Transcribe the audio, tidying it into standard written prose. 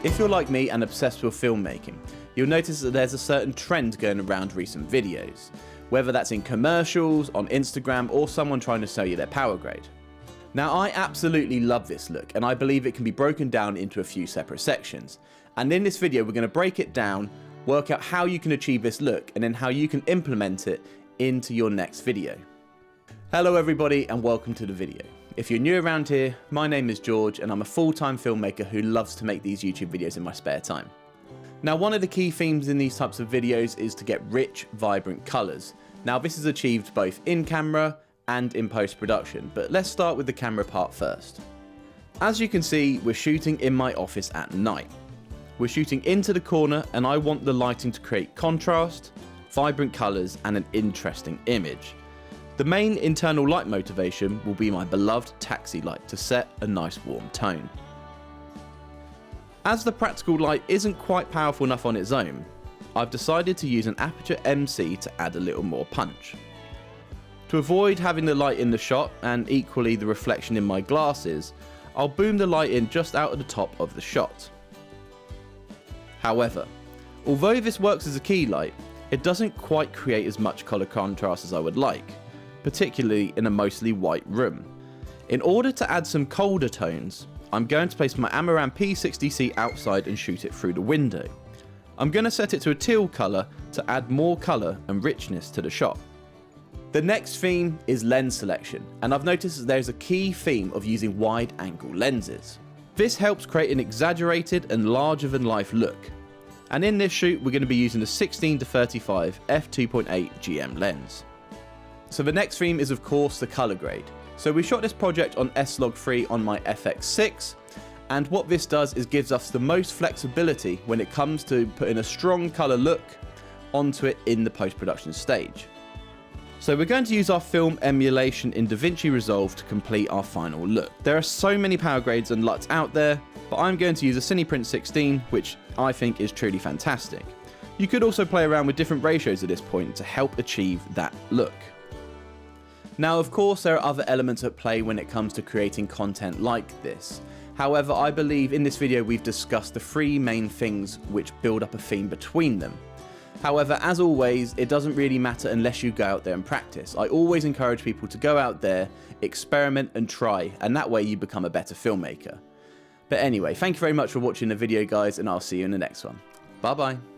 If you're like me and obsessed with filmmaking, you'll notice that there's a certain trend going around recent videos, whether that's in commercials, on Instagram, or someone trying to sell you their power grade. Now, I absolutely love this look, and I believe it can be broken down into a few separate sections. And in this video, we're going to break it down, work out how you can achieve this look, and then how you can implement it into your next video. Hello everybody, and welcome to the video. If you're new around here, my name is George, and I'm a full-time filmmaker who loves to make these YouTube videos in my spare time. Now, one of the key themes in these types of videos is to get rich, vibrant colours. Now, this is achieved both in camera and in post-production, but let's start with the camera part first. As you can see, we're shooting in my office at night. We're shooting into the corner, and I want the lighting to create contrast, vibrant colours, and an interesting image. The main internal light motivation will be my beloved taxi light to set a nice warm tone. As the practical light isn't quite powerful enough on its own, I've decided to use an Aperture MC to add a little more punch. To avoid having the light in the shot and equally the reflection in my glasses, I'll boom the light in just out of the top of the shot. However, although this works as a key light, it doesn't quite create as much colour contrast as I would like, particularly in a mostly white room. In order to add some colder tones, I'm going to place my Amaran P60C outside and shoot it through the window. I'm going to set it to a teal colour to add more colour and richness to the shot. The next theme is lens selection, and I've noticed that there's a key theme of using wide angle lenses. This helps create an exaggerated and larger than life look. And in this shoot, we're going to be using the 16-35 f2.8 GM lens. So the next theme is of course the colour grade. So we shot this project on S-Log3 on my FX6, and what this does is gives us the most flexibility when it comes to putting a strong colour look onto it in the post-production stage. So we're going to use our film emulation in DaVinci Resolve to complete our final look. There are so many power grades and LUTs out there, but I'm going to use a Cineprint 16, which I think is truly fantastic. You could also play around with different ratios at this point to help achieve that look. Now, of course, there are other elements at play when it comes to creating content like this. However, I believe in this video we've discussed the three main things which build up a theme between them. However, as always, it doesn't really matter unless you go out there and practice. I always encourage people to go out there, experiment and try, and that way you become a better filmmaker. But anyway, thank you very much for watching the video guys, and I'll see you in the next one. Bye bye.